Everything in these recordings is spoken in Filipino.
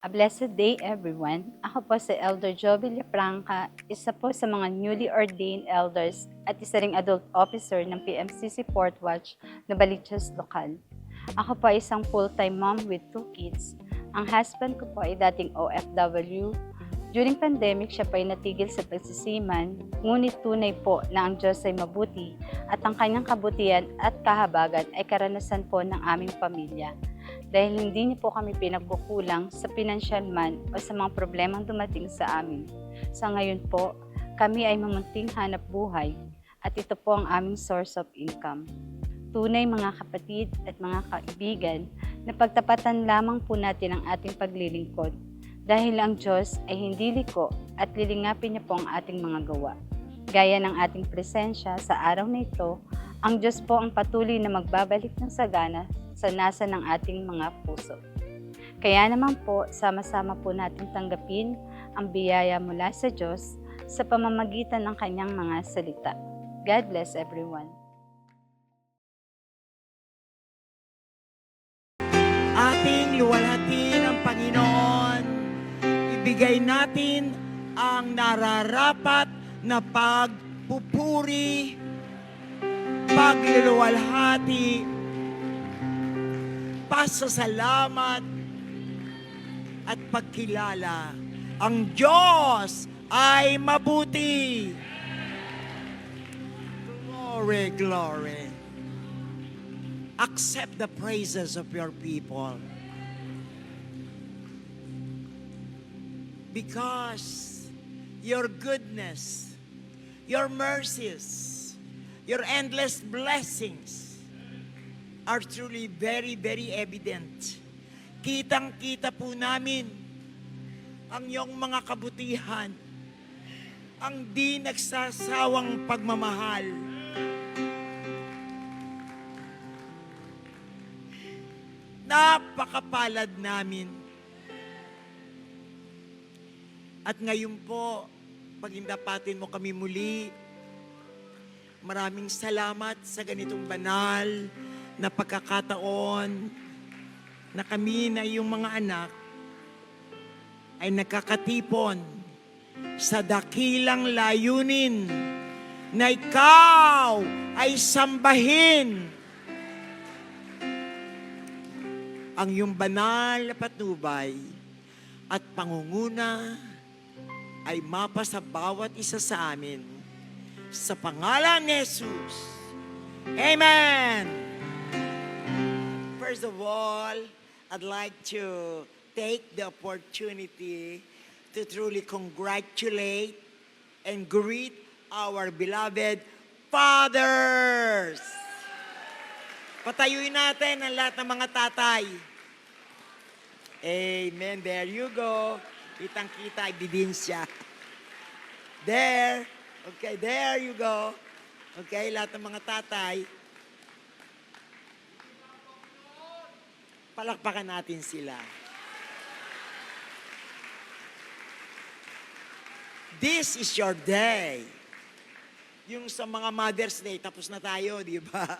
A blessed day, everyone. Ako po si Elder Jovi Lefranca, isa po sa mga newly ordained elders at isa ring adult officer ng PMCC Portwatch na Baliches Lokal. Ako po ay isang full-time mom with 2 kids. Ang husband ko po ay dating OFW. During pandemic, siya po ay natigil sa pagsisiman, ngunit tunay po na ang Diyos ay mabuti at ang kanyang kabutihan at kahabagan ay karanasan po ng aming pamilya. Dahil hindi niyo po kami pinagkukulang sa pinansyal man o sa mga problemang dumating sa amin. Sa ngayon po, kami ay mamunting hanap buhay at ito po ang aming source of income. Tunay mga kapatid at mga kaibigan, na pagtapatan lamang po natin ang ating paglilingkod dahil ang Diyos ay hindi liko at lilingapin niya po ang ating mga gawa. Gaya ng ating presensya sa araw na ito, ang Diyos po ang patuloy na magbabalik ng sagana sa nasa ng ating mga puso. Kaya naman po, sama-sama po natin tanggapin ang biyaya mula sa Diyos sa pamamagitan ng kanyang mga salita. God bless everyone. Ating luwalhatin ang Panginoon. Ibigay natin ang nararapat na pagpupuri, pagluluwalhati, pasasalamat at pagkilala. Ang Diyos ay mabuti. Glory, glory. Accept the praises of your people. Because your goodness, your mercies, your endless blessings are truly very, very evident. Kitang-kita po namin ang iyong mga kabutihan, ang di nagsasawang pagmamahal. Napakapalad namin. At ngayon po, pagindapatin mo kami muli. Maraming salamat sa ganitong banal na pagkakataon na kami na iyong mga anak ay nagkakatipon sa dakilang layunin na ikaw ay sambahin ang iyong banal na patnubay at pangunguna ay mapa sa bawat isa sa amin. Sa pangalan ni Jesus. Amen! First of all, I'd like to take the opportunity to truly congratulate and greet our beloved fathers. Patayuin natin ang lahat ng mga tatay. Amen. There you go. Kitang-kita, ebidensya. There. Okay, there you go. Okay, lahat ng mga tatay. Palakpakan natin sila. This is your day. Yung sa mga Mother's Day, tapos na tayo, di ba?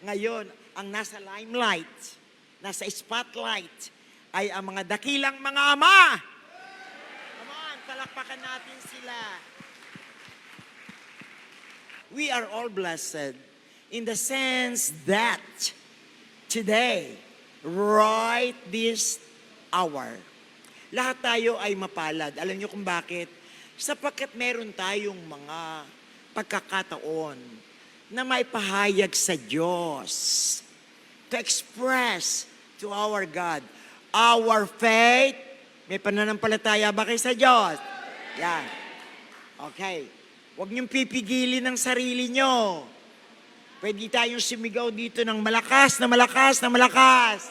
Ngayon, ang nasa limelight, nasa spotlight, ay ang mga dakilang mga ama. Come on, palakpakan natin sila. We are all blessed in the sense that today, right this hour, lahat tayo ay mapalad. Alam niyo kung bakit? Sapagkat meron tayong mga pagkakataon na may pahayag sa Diyos to express to our God our faith. May pananampalataya ba kayo sa Diyos? Yan. Okay. Huwag niyong pipigilin ang sarili niyo. Pwede tayong sumigaw dito ng malakas na malakas na malakas.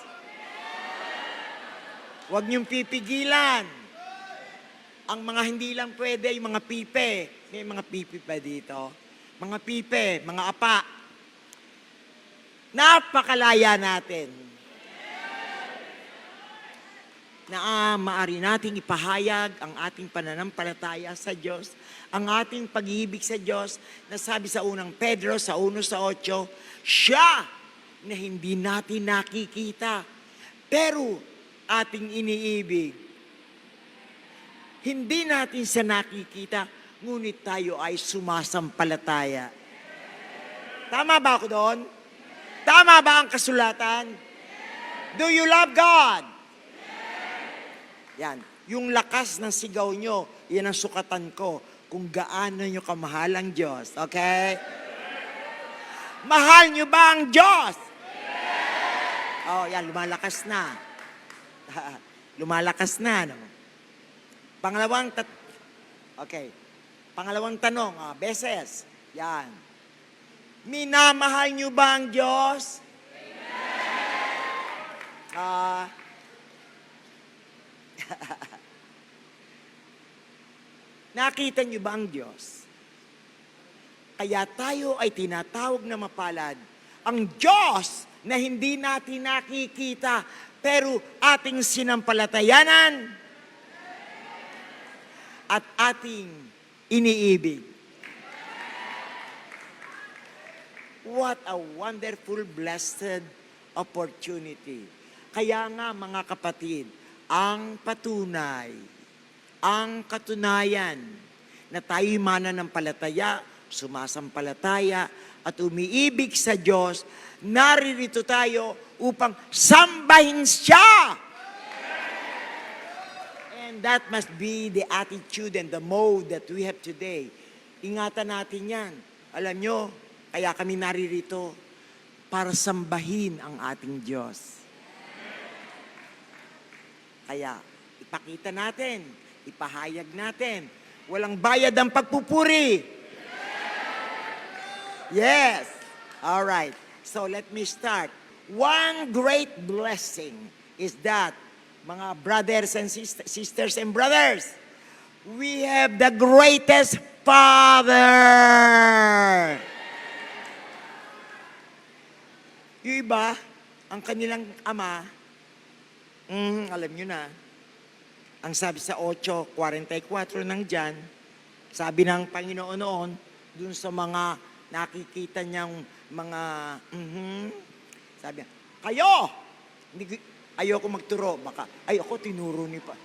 Huwag niyong pipigilan. Ang mga hindi lang pwede, yung mga pipe. May mga pipe pa dito. Mga pipe, mga apa. Napakalaya natin. Na maaari nating ipahayag ang ating pananampalataya sa Diyos, ang ating pag-ibig sa Diyos, na sabi sa unang Pedro, sa 1:8, siya na hindi natin nakikita, pero ating iniibig. Hindi natin siya nakikita, ngunit tayo ay sumasampalataya. Tama ba ako doon? Tama ba ang kasulatan? Do you love God? Yan. Yung lakas ng sigaw nyo, yan ang sukatan ko kung gaano nyo kamahal ang Diyos. Okay? Mahal nyo ba ang Diyos? Oh, yan, lumalakas na. Lumalakas na, no? Pangalawang tanong, beses. Yan. Minamahal nyo ba ang Diyos? Nakita nyo ba ang Diyos? Kaya tayo ay tinatawag na mapalad. Ang Diyos na hindi natin nakikita, pero ating sinampalatayanan at ating iniibig. What a wonderful, blessed opportunity. Kaya nga mga kapatid, ang patunay, ang katunayan na tayo'y mananampalataya, sumasampalataya, at umiibig sa Diyos, naririto tayo upang sambahin siya. And that must be the attitude and the mode that we have today. Ingatan natin yan. Alam nyo, kaya kami naririto para sambahin ang ating Diyos. Kaya ipakita natin, ipahayag natin, walang bayad ang pagpupuri. Yes. All right. So let me start. One great blessing is that, mga brothers and sisters and brothers, we have the greatest Father. Yung iba, ang kanilang ama, alam nyo na, ang sabi sa 8:44 ng Jan, sabi ng Panginoon noon, dun sa mga nakikita niyang mga, sabi niya, kayo! Ayoko magturo, baka, ayoko tinuro ni pa.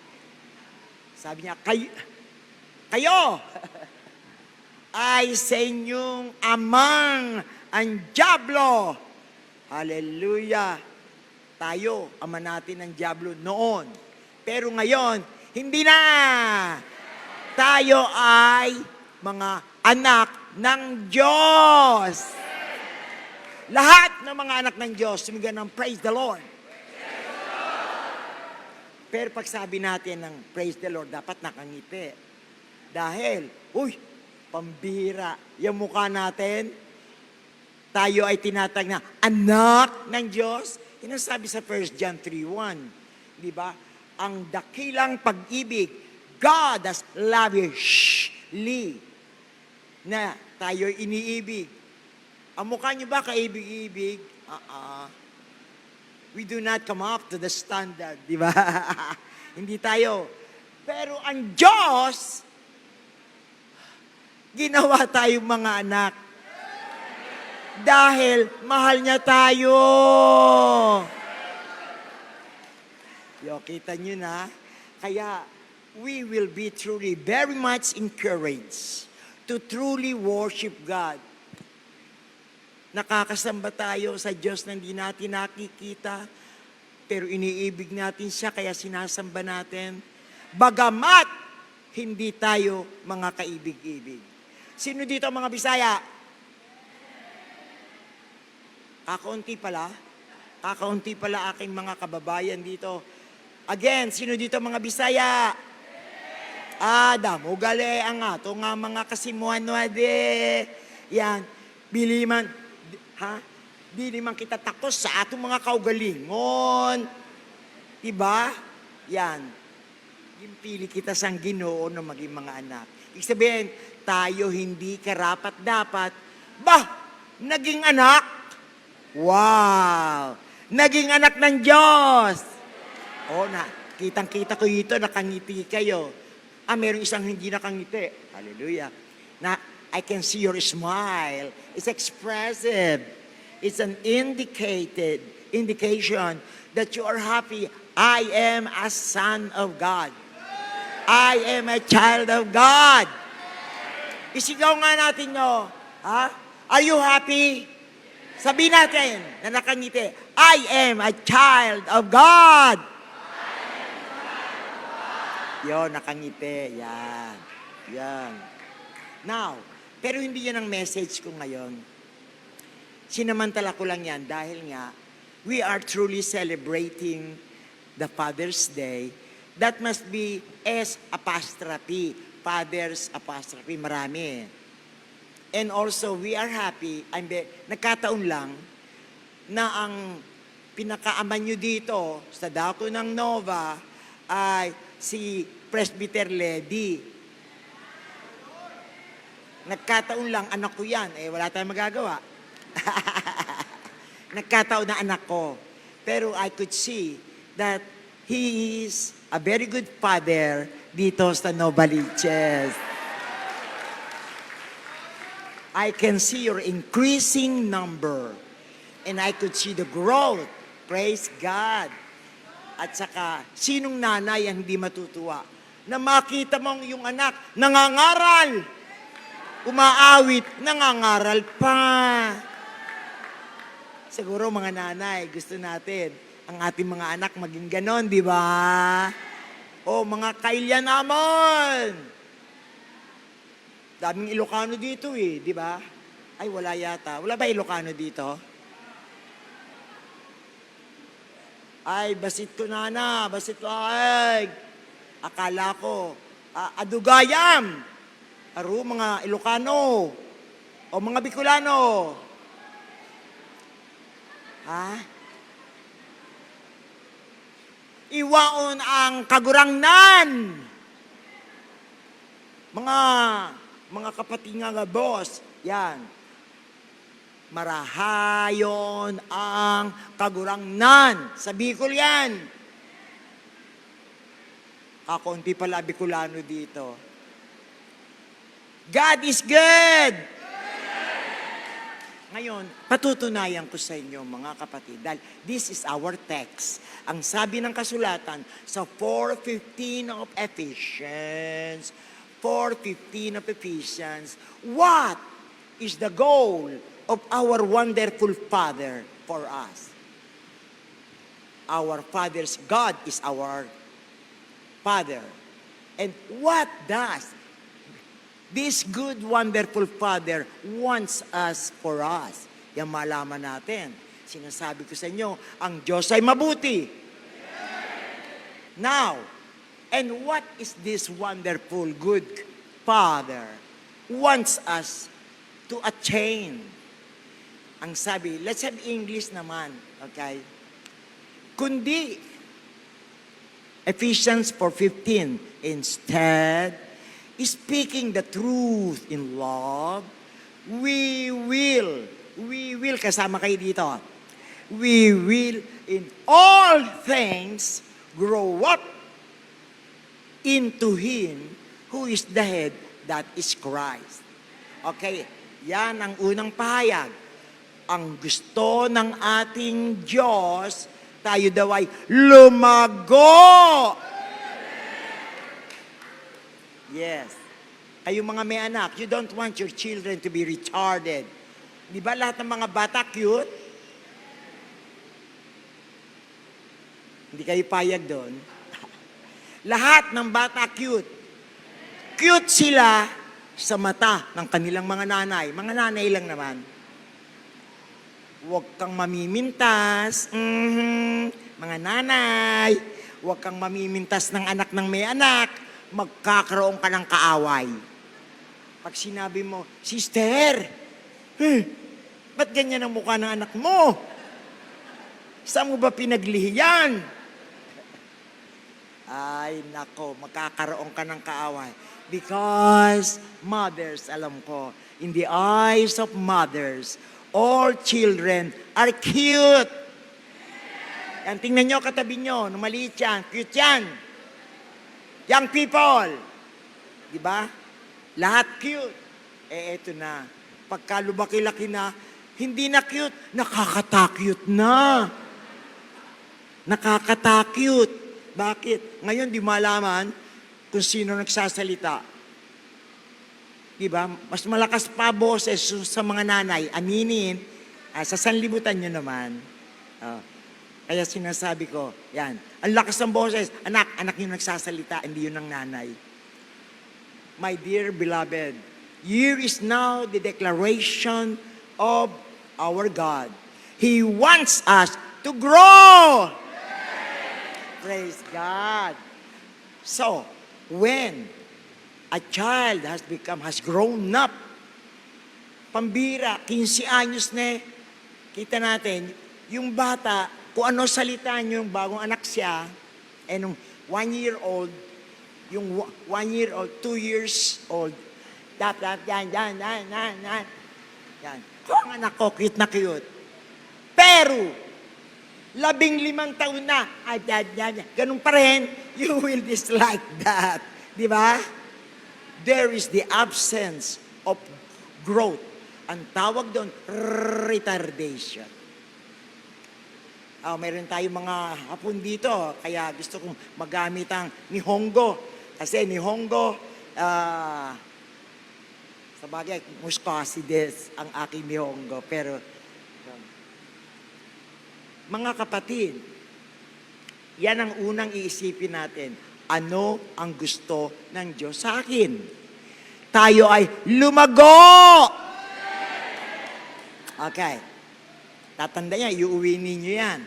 Sabi niya, kayo! Ay sa inyong amang ang diablo. Hallelujah! Tayo, ama natin ang diablo noon. Pero ngayon, hindi na. Tayo ay mga anak ng Diyos. Lahat ng mga anak ng Diyos, sumigaw ng praise the Lord. Pero pag sabi natin ng praise the Lord, dapat nakangiti. Dahil, pambira, yung mukha natin, tayo ay tinatag na anak ng Diyos. Yan ang sabi sa 1 John 3:1. Di ba? Ang dakilang pag-ibig, God has lavishly na tayo iniibig. Ang mukha niyo ba kaibig-ibig? We do not come up to the standard, di ba? Hindi tayo. Pero ang Diyos, ginawa tayong mga anak. Dahil mahal niya tayo. Kita nyo na? Kaya, we will be truly very much encouraged to truly worship God. Nakakasamba tayo sa Diyos na hindi natin nakikita, pero iniibig natin siya, kaya sinasamba natin. Bagamat, hindi tayo mga kaibig-ibig. Sino dito mga Bisaya? Kakaunti pala aking mga kababayan dito. Again, sino dito mga Bisaya? Damo gali ang ato nga mga kasimuan wade. Yan, biliman, di naman kita takos sa atong mga kaugalingon. Diba? Yan. Yung pili kita sang Ginoo na maging mga anak. Ibig sabihin, tayo hindi karapat-dapat. Naging anak? Wow! Naging anak ng Diyos! Kitang-kita ko ito, nakangiti kayo. Meron isang hindi nakangiti. Hallelujah. I can see your smile. It's expressive. It's an indication that you are happy. I am a son of God. I am a child of God. Isigaw nga natin nyo. Ha? Are you happy? Sabihin natin na nakangiti, I am a child of God. Yon, nakangiti. Yan. Yan. Now, pero hindi yan ang message ko ngayon. Sinamantala ko lang yan dahil nga, we are truly celebrating the Father's Day. That must be S apostrophe. Father's apostrophe. Marami. And also, we are happy. Nagkataon lang na ang pinakaaman nyo dito sa dako ng Nova ay si Presbyter Ledy. Nagkataon lang, anak ko yan. Wala tayong magagawa. Nagkataon na anak ko. Pero I could see that he is a very good father dito sa Novaliches. I can see your increasing number. And I could see the growth. Praise God. At saka, sinong nanay ang hindi matutuwa? Na makita mong yung anak nangangaral. Umaawit, nangangaral pa. Siguro mga nanay, gusto natin ang ating mga anak maging ganon, di ba? O mga kailya naman. Daming Ilocano dito di ba? Ay, wala yata. Wala ba Ilocano dito? Ay, basit ko nana, basit ko ay. Akala ko, adugayam. Aro, mga Ilocano. O mga Bicolano. Ha? Iwaon ang kagurangnan. Mga kapatid nga boss, yan. Marahayon ang kagurangnan. Sa Bicol yan. Kakunti pala Bicolano dito. God is good! Ngayon, patutunayan ko sa inyo mga kapatid, dahil this is our text. Ang sabi ng kasulatan sa 4:15 of Ephesians, 4:15 of Ephesians, what is the goal of our wonderful Father for us? Our Father's God is our Father. And what does this good, wonderful Father wants us for us? Yan malaman natin. Sinasabi ko sa inyo, ang Diyos ay mabuti. Now, and what is this wonderful, good Father wants us to attain? Ang sabi, let's have English naman, okay? Kundi, Ephesians 4:15, instead, speaking the truth in love, we will, kasama kayo dito, we will in all things grow up into Him who is the head, that is Christ. Okay, yan ang unang pahayag. Ang gusto ng ating Diyos, tayo daw ay lumago. Yes. Kayo mga may anak, you don't want your children to be retarded. Di ba lahat ng mga bata cute? Hindi kayo payag doon. Lahat ng bata cute. Cute sila sa mata ng kanilang mga nanay. Mga nanay lang naman. Huwag kang mamimintas. Mga nanay, huwag kang mamimintas ng anak ng may anak. Magkakaroon ka ng kaaway. Pag sinabi mo, Sister, ba't ganyan ang mukha ng anak mo? Saan mo ba pinaglihi yan? Ay, nako, magkakaroon ka ng kaaway. Because mothers, alam ko, in the eyes of mothers, all children are cute. Yan, tingnan nyo katabi nyo, nung maliit yan, cute yan. Young people, di ba? Lahat cute. Eto na, pagka lumaki-laki na, hindi na cute, nakakatakyut na. Nakakatakyut. Bakit? Ngayon, di malaman, kung sino nagsasalita. Diba? Mas malakas pa boses sa mga nanay. Aminin, sa sanlibutan nyo naman. Kaya sinasabi ko, yan. Ang lakas ng boses. Anak yung nagsasalita, hindi yun ng nanay. My dear beloved, here is now the declaration of our God. He wants us to grow. Praise God. So, when a child has grown up, pambira, 15 anyos na, kita natin, yung bata, kung ano salita nyo, yung bagong anak siya, nung 1 year old, yung 1 year old, 2 years old, yan. Ang anak ko, cute na cute. Pero, 15 taon na, ganun pa rin, you will dislike that. Di ba? There is the absence of growth. Ang tawag doon, retardation. Mayroon tayong mga hapon dito, kaya gusto kong magamit ang Nihongo. Kasi Nihongo, sa bagay, muskasi des ang aking Nihongo. Pero, mga kapatid, yan ang unang iisipin natin. Ano ang gusto ng Diyos sa akin? Tayo ay lumago! Okay. Tatanda niya, iuwi ninyo yan.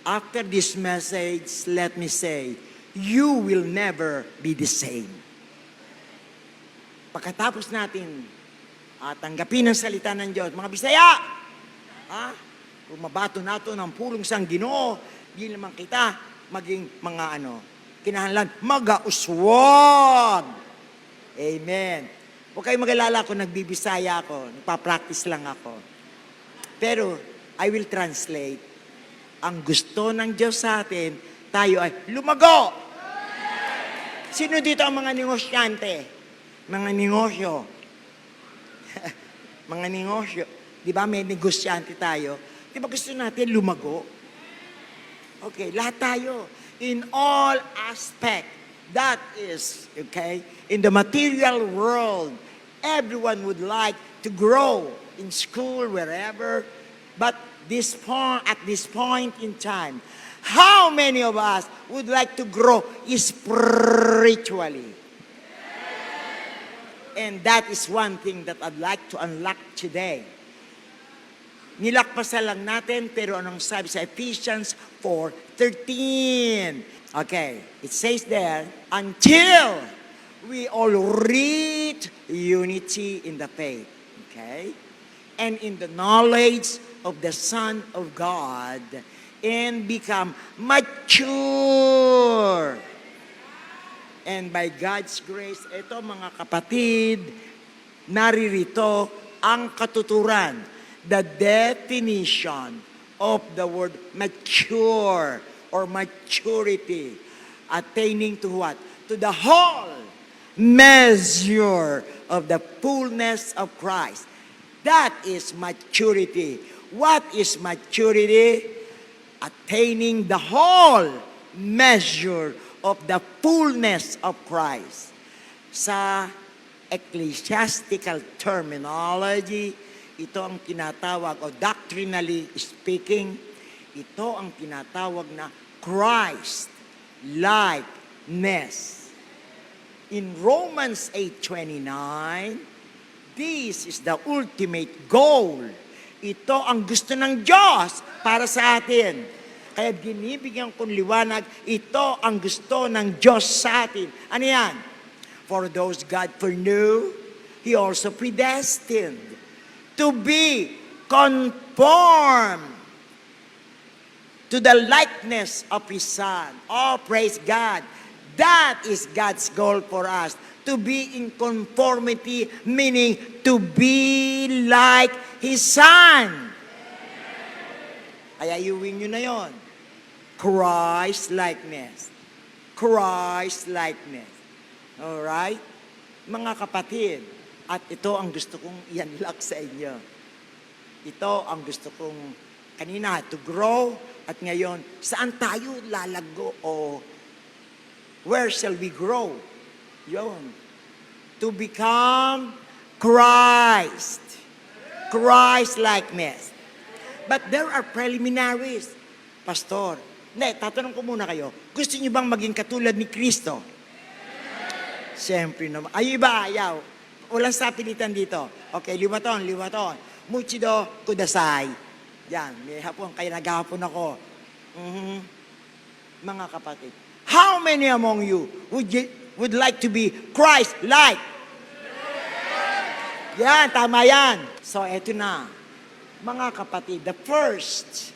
After this message, let me say, you will never be the same. Pagkatapos natin tanggapin ang salita ng Diyos, mga Bisaya, mabato nato ng pulong sang Ginoo, di naman kita maging mga kinahanglan, mag-auswag. Amen. Huwag kayong mag-alala kung nagbibisaya ako, nagpa-practice lang ako. Pero, I will translate. Ang gusto ng Diyos sa atin, tayo ay lumago. Sino dito ang mga negosyante? Mga negosyo. Mga negosyo. Di ba may negosyante tayo? Di ba gusto natin lumago? Okay, lahat tayo. In all aspect, that is, okay, in the material world, everyone would like to grow in school, wherever, but at this point in time, how many of us would like to grow spiritually? And that is one thing that I'd like to unlock today. Nilakpasan lang natin, pero anong sabi sa Ephesians 4:13? Okay, it says there, until we all reach unity in the faith, okay? And in the knowledge of the Son of God, and become mature. And by God's grace, ito mga kapatid, naririto ang katuturan, the definition of the word mature or maturity, attaining to what? To the whole measure of the fullness of Christ. That is maturity. What is maturity? Attaining the whole measure of the fullness of Christ. Sa ecclesiastical terminology, ito ang tinatawag, o doctrinally speaking, ito ang tinatawag na Christ-likeness. In Romans 8:29, this is the ultimate goal. Ito ang gusto ng Diyos para sa atin. Kaya binibigyan kong liwanag, ito ang gusto ng Diyos sa atin. Ano yan? For those God foreknew, He also predestined to be conformed to the likeness of His Son. Oh, praise God. That is God's goal for us. To be in conformity, meaning to be like His Son. Kaya iuwing nyo na yon. Christ-likeness. Christ-likeness. Alright? Mga kapatid, at ito ang gusto kong ianlak sa inyo. Ito ang gusto kong kanina, to grow, at ngayon, saan tayo lalago o Where shall we grow? Yun. To become Christ. Christ-likeness. But there are preliminaries. Pastor, hindi, tatanong ko muna kayo, gusto niyo bang maging katulad ni Kristo? Siyempre naman. Ay, iba, ayaw. Walang sapilitan dito. Okay, liwaton. Muchido kudasai. Yan, may hapon, kaya naghapon ako. Mhm. Mga kapatid, how many among you would like to be Christ-like? Yan, tama yan. So, eto na. Mga kapatid, the first,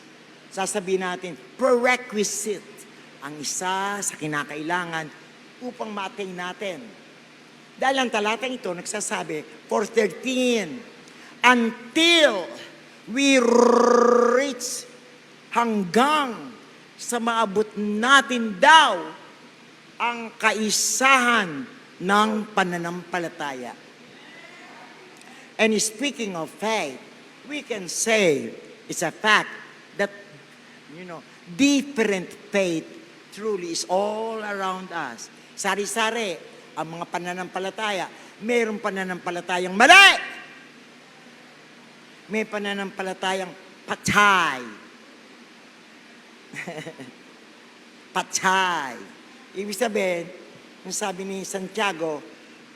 sasabihin natin, prerequisite, ang isa sa kinakailangan upang ma-attain natin. Dahil ang talatang ito nagsasabi, for 13, until we reach hanggang sa maabot natin daw ang kaisahan ng pananampalataya. And speaking of faith, we can say it's a fact that, different faith truly is all around us. Sari-sari, ang mga pananampalataya. Mayroong pananampalatayang mali! May pananampalatayang patay. Patay. Ibig sabihin, yung sabi ni Santiago,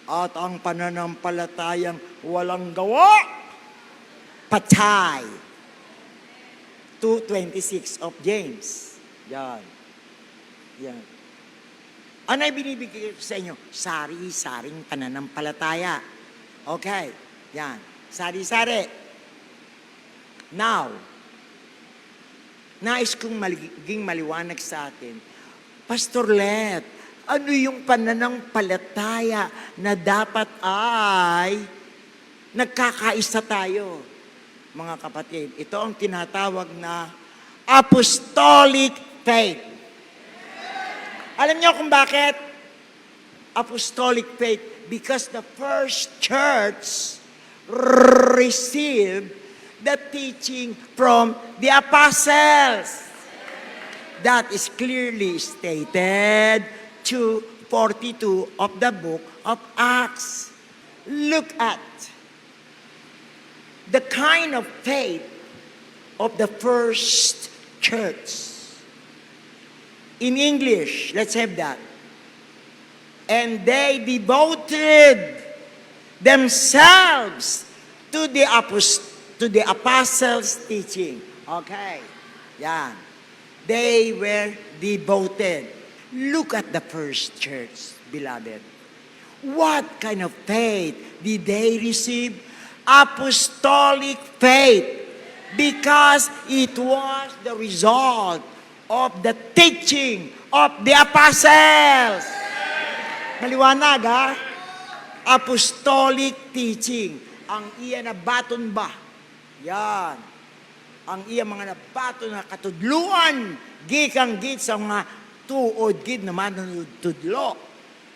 at ang pananampalatayang walang gawa, patay. 2:26 of James. Yan. Ano ay binibigay ko sa inyo? Sari-saring pananampalataya. Okay. Yan. Sari-sari. Now, nais kong maging maliwanag sa atin, Pastor Let, ano yung pananampalataya na dapat ay nagkakaisa tayo? Mga kapatid, ito ang tinatawag na apostolic faith. Alam niyo kung bakit? Apostolic faith. Because the first church received the teaching from the apostles. That is clearly stated 2:42 of the book of Acts. Look at the kind of faith of the first church. In English, let's have that. And they devoted themselves to the apostles' teaching. Okay. Yan. They were devoted. Look at the first church, beloved. What kind of faith did they receive? Apostolic faith. Because it was the result of the teaching of the apostles. Maliwanag, ha? Apostolic teaching. Ang iya na baton ba? Yan. Ang iya mga nabaton na katudluan, gikang git sa mga tuod gid na manunudlo.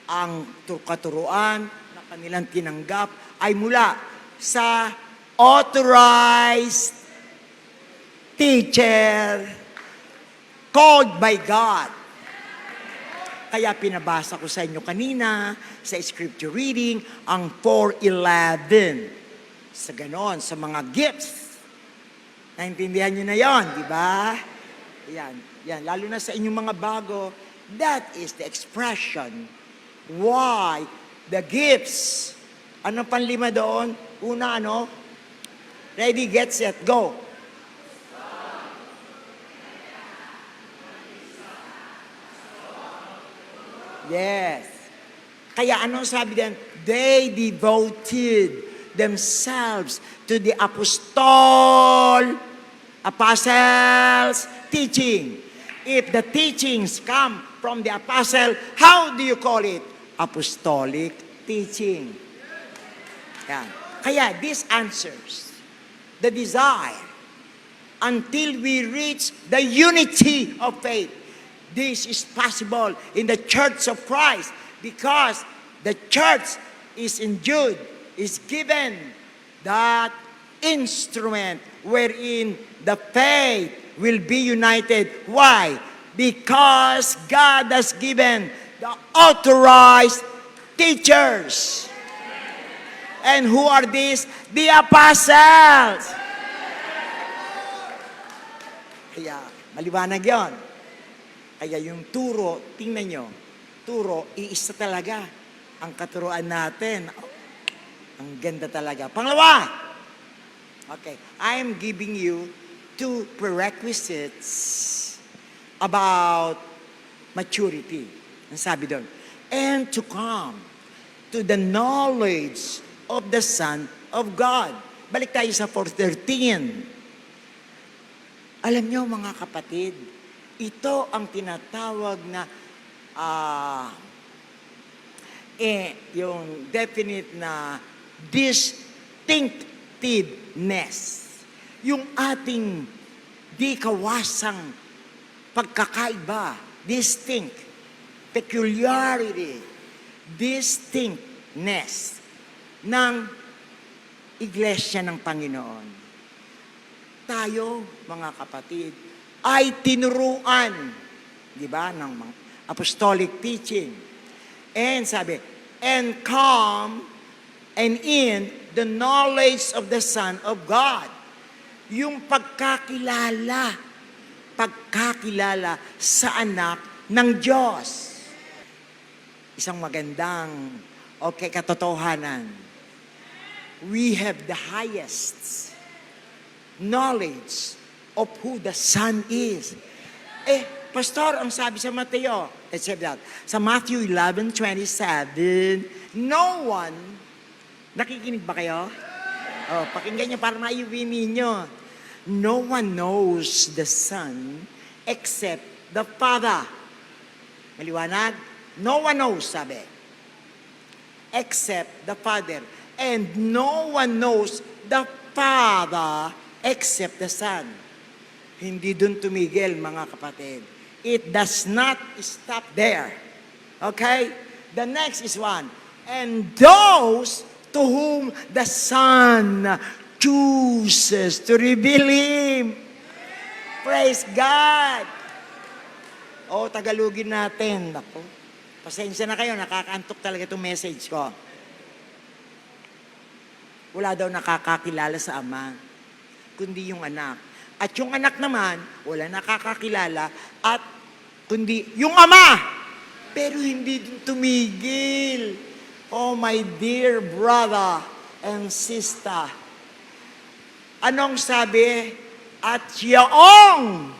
Ang katuruan na kanilang tinanggap ay mula sa authorized teacher called by God. Kaya pinabasa ko sa inyo kanina sa scripture reading ang 4:11. Sa ganon, sa mga gifts. Naintindihan nyo na yon, di ba? Yan. Lalo na sa inyong mga bago, that is the expression why the gifts. Ano panlima doon? Una, Ready, get, set, go. Yes. Kaya ano sabi din? They devoted themselves to the apostles' teaching. If the teachings come from the apostle, how do you call it? Apostolic teaching. Yan. Kaya this answers the desire until we reach the unity of faith. This is possible in the Church of Christ because the church is endued, is given that instrument wherein the faith will be united. Why? Because God has given The authorized teachers. And who are these? The apostles. Kaya, maliwanag yon. Kaya yung turo, tingnan nyo, turo, iisa talaga ang katuruan natin. Oh, ang ganda talaga. Pangalawa, okay, I am giving you 2 prerequisites about maturity. Ang sabi doon, and to come to the knowledge of the Son of God. Balik tayo sa 4:13. Alam nyo mga kapatid, ito ang tinatawag na yung definite na distinctiveness. Yung ating di kawasang pagkakaiba, distinct, peculiarity, distinctness ng Iglesia ng Panginoon. Tayo, mga kapatid, ay tinuruan, di ba, ng mga apostolic teaching. And sabi, and come and in the knowledge of the Son of God. Yung pagkakilala sa anak ng Diyos. Isang magandang katotohanan. We have the highest knowledge of who the Son is. Pastor, ang sabi sa Mateo, sa Matthew 11:27, no one, nakikinig ba kayo? Pakinggan nyo para maiuwi ninyo. No one knows the Son except the Father. Maliwanag? No one knows, sabi. Except the Father. And no one knows the Father except the Son. Hindi dun tumigil, mga kapatid. It does not stop there. Okay? The next is one. And those to whom the Son chooses to reveal Him. Praise God! Tagalogin natin. Ako, pasensya na kayo, nakakaantok talaga itong message ko. Wala daw nakakakilala sa Ama, kundi yung anak. At yung anak naman, wala nakakakilala, at kundi yung Ama. Pero hindi din tumigil. Oh, my dear brother and sister. Anong sabi? At yaong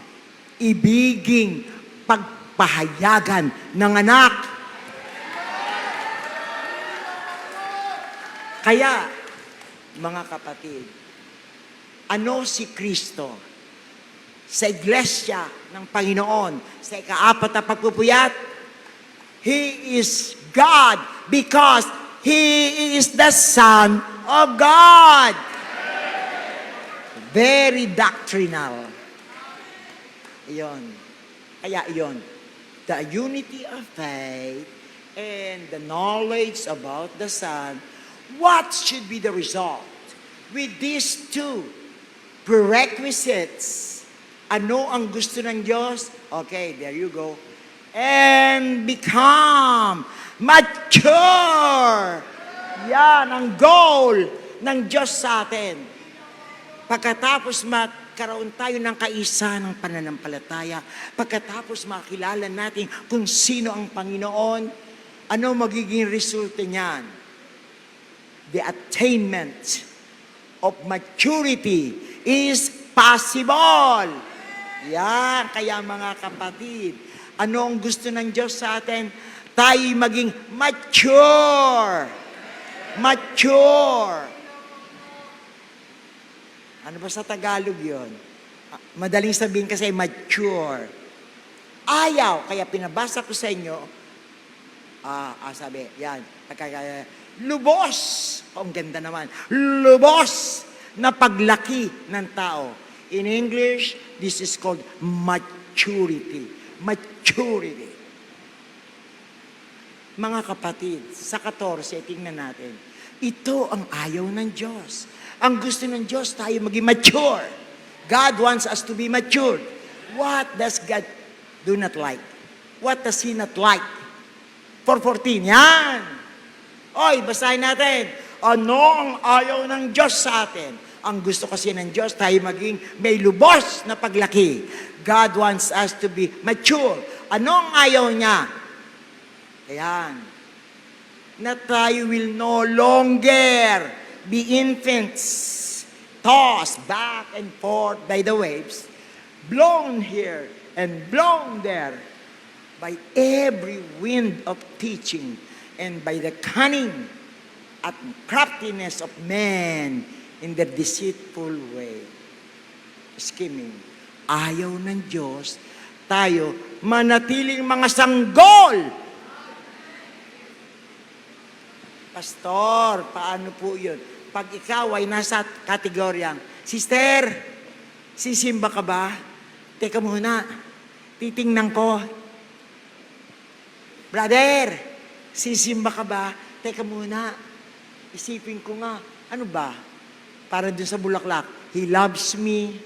ibiging pagpahayagan ng anak. Kaya, mga kapatid, ano si Kristo sa Iglesia ng Panginoon sa ika-4 na pagpupuyat? He is God because He is the Son of God. Very doctrinal. Iyon. Kaya iyon. The unity of faith and the knowledge about the Son. What should be the result? With these 2 prerequisites, ano ang gusto ng Diyos? Okay, there you go. And become mature. Yan ang goal ng Diyos sa atin. Pagkatapos magkaroon tayo ng kaisa ng pananampalataya, pagkatapos makilala natin kung sino ang Panginoon, ano magiging resulta niyan? The attainment of maturity is possible. Yan, kaya mga kapatid, ano ang gusto ng Diyos sa atin? Tayo maging mature. Mature. Ano ba sa Tagalog yun? Madaling sabihin kasi mature. Ayaw, kaya pinabasa ko sa inyo, sabi, yan, lubos, ang ganda naman, lubos na paglaki ng tao. In English, this is called maturity. Maturity. Mga kapatid, sa 14, tingnan natin, ito ang ayaw ng Diyos. Ang gusto ng Diyos, tayo maging mature. God wants us to be mature. What does God do not like? What does He not like? 4:14. Yan! Oy, basahin natin. Ano ang ayaw ng Diyos sa atin? Ang gusto kasi ng Diyos, tayo maging may lubos na paglaki. God wants us to be mature. Ano ang ayaw niya? Ayan. Na tayo will no longer be infants, tossed back and forth by the waves, blown here and blown there by every wind of teaching and by the cunning at craftiness of men in their deceitful way. Scheming. Ayaw ng Diyos, tayo manatiling mga sanggol. Pastor, paano po yun? Pag ikaw ay nasa kategoryang, Sister, sisimba ka ba? Teka muna, titingnan ko. Brother, sisimba ka ba? Teka muna, isipin ko nga, ano ba? Para dun sa bulaklak, He loves me.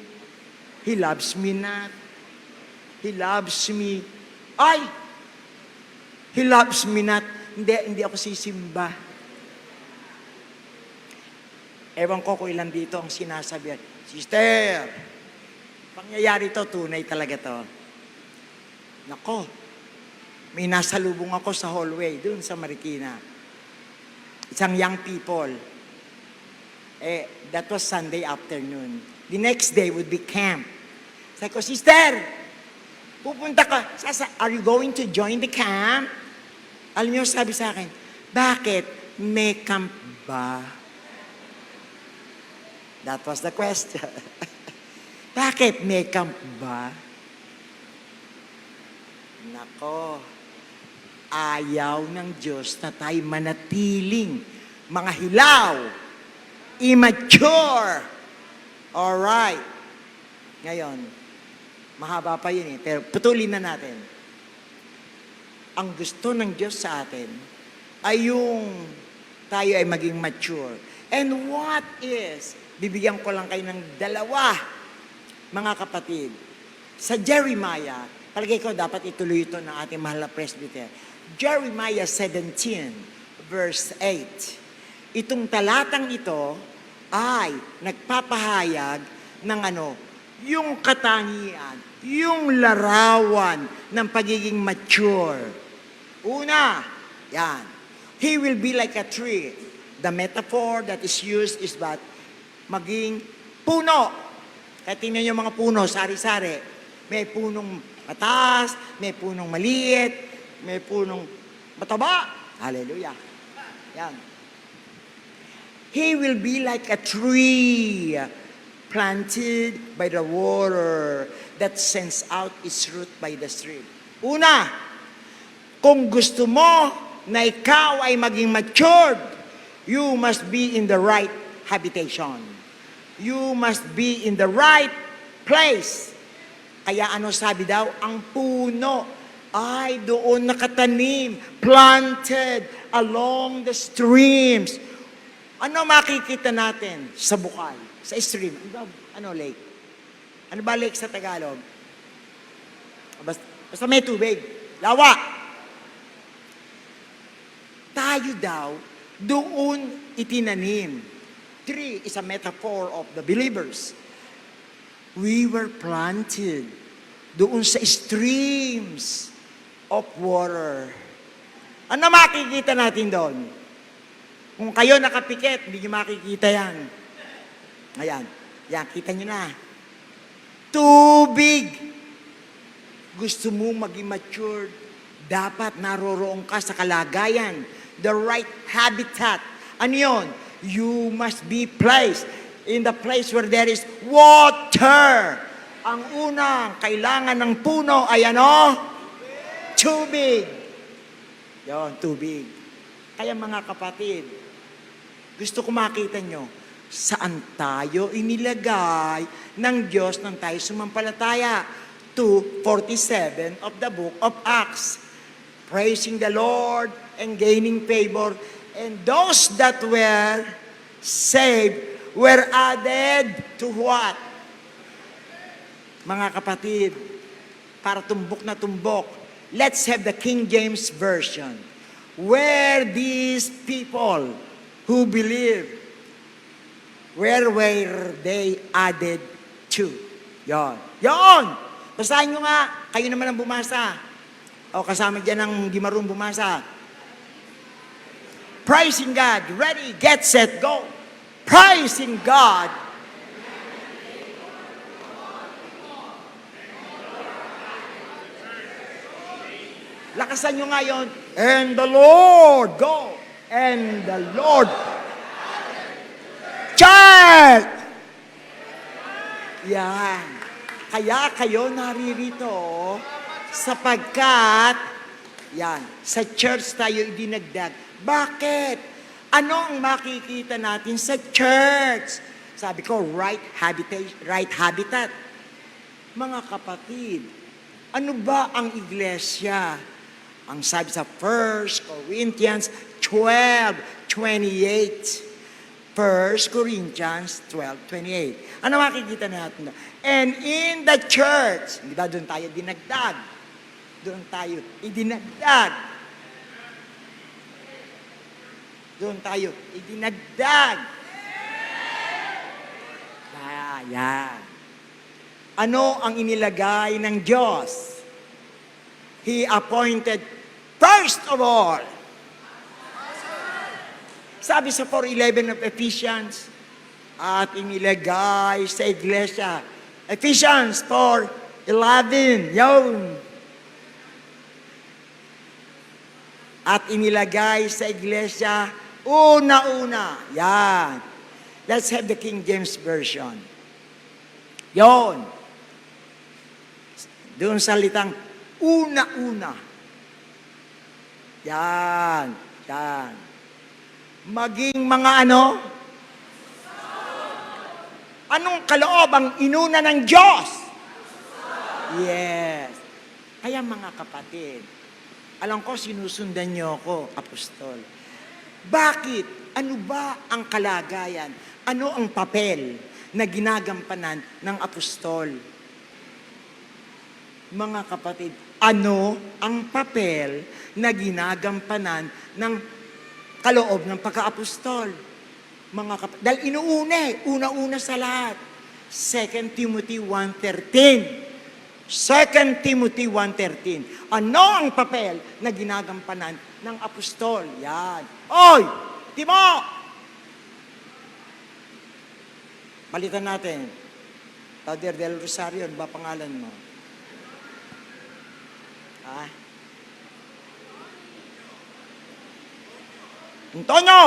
He loves me not. He loves me. Ay! He loves me not. Hindi ako sisimba. Ewan ko kung ilan dito ang sinasabi. Sister, pangyayari to, tunay talaga to. Nako, may nasalubong ako sa hallway, dun sa Marikina. Isang young people. That was Sunday afternoon. The next day would be camp. Sabi ko, Sister, pupunta ka. Are you going to join the camp? Alam niyo, sabi sa akin, bakit? May camp ba? That was the question. Bakit may camp ba? Nako, ayaw ng Diyos na tayo manatiling mga hilaw, immature. Alright. Ngayon, mahaba pa yun pero putulin na natin. Ang gusto ng Diyos sa atin ay yung tayo ay maging mature. And what is, bibigyan ko lang kayo ng dalawa, mga kapatid. Sa Jeremiah, palagay ko dapat ituloy ito ng ating mahal na presbyter. Jeremiah 17, verse 8. Itong talatang ito ay nagpapahayag ng yung katangian, yung larawan ng pagiging mature. Una, yan. He will be like a tree. The metaphor that is used is that maging puno. Kaya tingnan nyo mga puno, sari-sari. May punong mataas, may punong maliit, may punong mataba. Hallelujah. Yan. He will be like a tree planted by the water that sends out its root by the stream. Una, kung gusto mo na ikaw ay maging matured, you must be in the right habitation. You must be in the right place. Kaya ano sabi daw? Ang puno ay doon nakatanim, planted along the streams. Ano makikita natin sa bukal, sa stream? Ano lake? Ano ba lake sa Tagalog? Basta may tubig. Lawa. Tayo daw, doon itinanim. Tree is a metaphor of the believers. We were planted doon sa streams of water. Ano makikita natin doon? Kung kayo nakapikit, hindi nyo makikita yan. Ayan. Yan, kita nyo na. Tubig. Gusto mo maging matured, dapat naroroon ka sa kalagayan. The right habitat. Ano yun? You must be placed in the place where there is water. Ang unang kailangan ng puno ay Tubig. Yon, tubig. Kaya mga kapatid, gusto ko makita nyo, saan tayo inilagay ng Diyos nang tayo sumampalataya? 2:47 of the book of Acts. Praising the Lord and gaining favor. And those that were saved were added to what? Mga kapatid, para tumbok na tumbok, let's have the King James Version. where these people who believe, where were they added to? Yon. Yon! Basahin nyo nga. Kayo naman ang bumasa. O kasama dyan ang di marunong bumasa. Praising God. Ready, get, set, go. Praising God. Lakasan nyo nga yun. And the Lord, go. And the Lord. Church! Yan. Kaya kayo naririto sapagkat, yan, sa church tayo idinagdag. Bakit? Ano ang makikita natin sa church? Sabi ko, right habitat. Mga kapatid, ano ba ang iglesia? Ang sabi sa 1 Corinthians 12:28. 1 Corinthians 12:28. Ano makikita natin? And in the church, di ba doon tayo dinagdag? Doon tayo idinagdag. Doon tayo idinagdag. Yan. Ano ang inilagay ng Diyos? He appointed first of all. Sabi sa 4:11 of Ephesians, at inilagay sa iglesia. Ephesians 4:11, yun. At inilagay sa iglesia, una-una. Yan. Let's have the King James Version. Yon. Doon salitang una-una. Yan. Yan. Maging mga ano? Anong kaloob ang inuna ng Diyos? Yes. Kaya mga kapatid, alam ko sinusundan niyo ako, apostol. Bakit? Ano ba ang kalagayan? Ano ang papel na ginagampanan ng apostol? Mga kapatid, ano ang papel na ginagampanan ng kaloob ng pagka-apostol? Mga kapatid, dahil una-una sa lahat. 2 Timothy 1:13. 2 Timothy 1:13. Ano ang papel na ginagampanan ng apostol? Yan. Oy! Timo! Palitan natin. Father Del Rosario, ano ba pangalan mo? Ha? Antonio!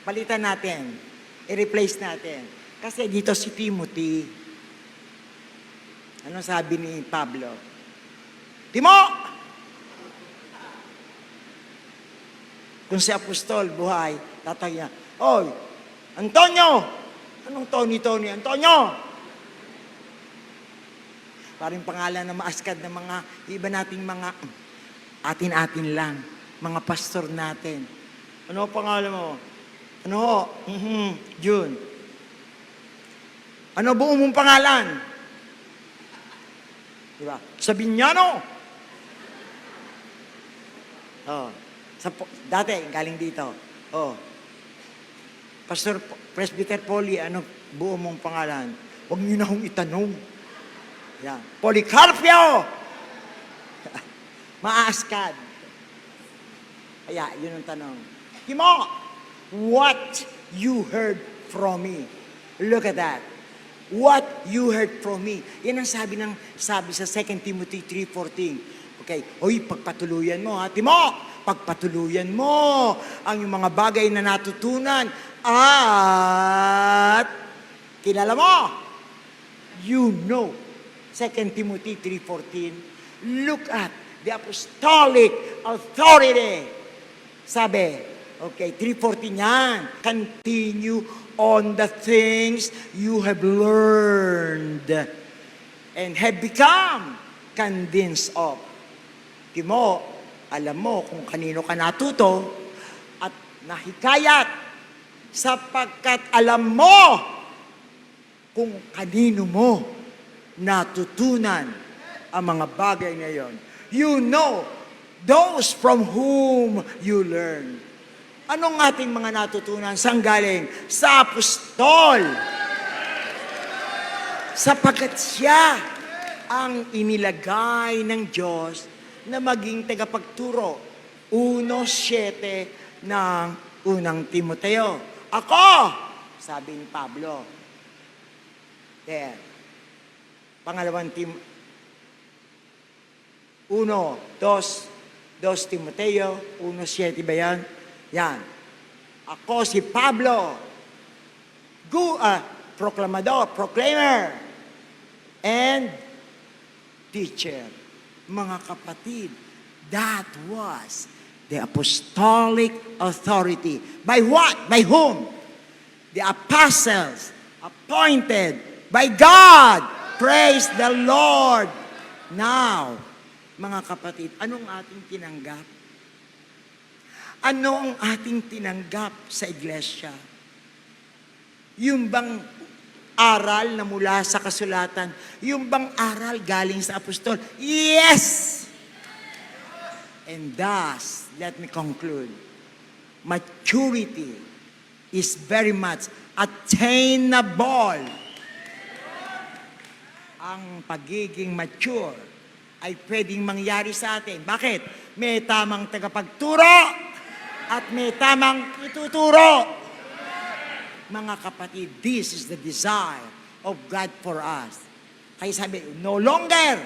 Palitan natin. I-replace natin. Kasi dito si Timothy. Ano sabi ni Pablo? Timo! Kung si apostol buhay, tatay niya, oy, Antonio! Anong Tony? Antonio! Parang pangalan na maaskad ng mga iba nating mga atin-atin lang, mga pastor natin. Ano pangalan mo? Ano ho? June. Ano buong mong pangalan? Diba? Sabinyano. Oh. Dati, galing dito. Oh. Pastor Presbyter Polly, ano buong mong pangalan? Huwag niyo na akong itanong. Yan. Policarpio! Maaskad. Kaya, yun ang tanong. Timo, what you heard from me? Look at that. What you heard from me. Yan ang sabi sa 2 Timothy 3:14. Okay, hoy, pagpatuluyan mo ha. Timo, pagpatuluyan mo ang yung mga bagay na natutunan at kilala mo. You know. 2 Timothy 3:14. Look at the apostolic authority. Sabi, okay, 3:14 yan. Continue on the things you have learned and have become convinced of. Timo, alam mo kung kanino ka natuto at nahikayat sapagkat alam mo kung kanino mo natutunan ang mga bagay na yon. you know those from whom you learn. Anong ating mga natutunan? Saan galing? Sa apostol. Sapagkat siya ang inilagay ng Diyos na maging tagapagturo. 1:7 ng unang Timoteo. Ako, sabi ni Pablo. There. Pangalawang 2 Timoteo, 1:7 ba yan? Yan. Ako si Pablo, proklamador, proclaimer, and teacher. Mga kapatid, that was the apostolic authority. By what? By whom? The apostles appointed by God. Praise the Lord. Now, mga kapatid, anong ating tinanggap? Ano ang ating tinanggap sa iglesia? Yung bang aral na mula sa kasulatan? Yung bang aral galing sa apostol? Yes! And thus, let me conclude. Maturity is very much attainable. Ang pagiging mature ay pwedeng mangyari sa atin. Bakit? May tamang tagapagturo at may tamang ituturo. Mga kapatid, this is the desire of God for us. Kaya sabi, no longer,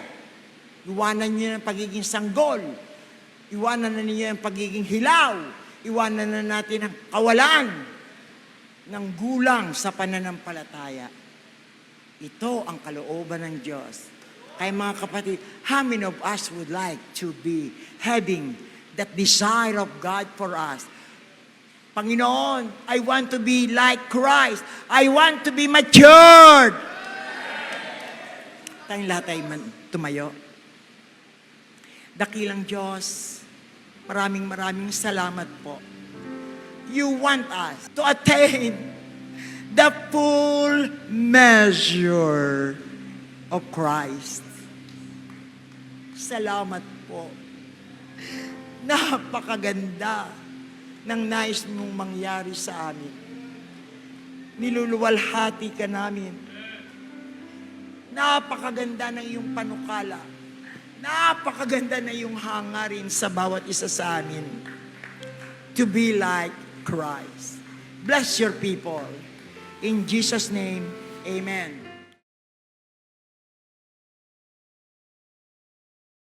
iwanan niyo ang pagiging sanggol, iwanan na niyo ang pagiging hilaw, iwanan na natin ang kawalan ng gulang sa pananampalataya. Ito ang kalooban ng Diyos. Kaya mga kapatid, how many of us would like to be having that desire of God for us? Panginoon, I want to be like Christ. I want to be matured. Tayong lahat ay tumayo. Dakilang Diyos, maraming salamat po. You want us to attain the full measure of Christ. Salamat po. Napakaganda ng nais mong mangyari sa amin. Niluluwalhati ka namin. Napakaganda ng iyong panukala. Napakaganda na iyong hangarin sa bawat isa sa amin. To be like Christ. Bless your people. In Jesus' name, amen.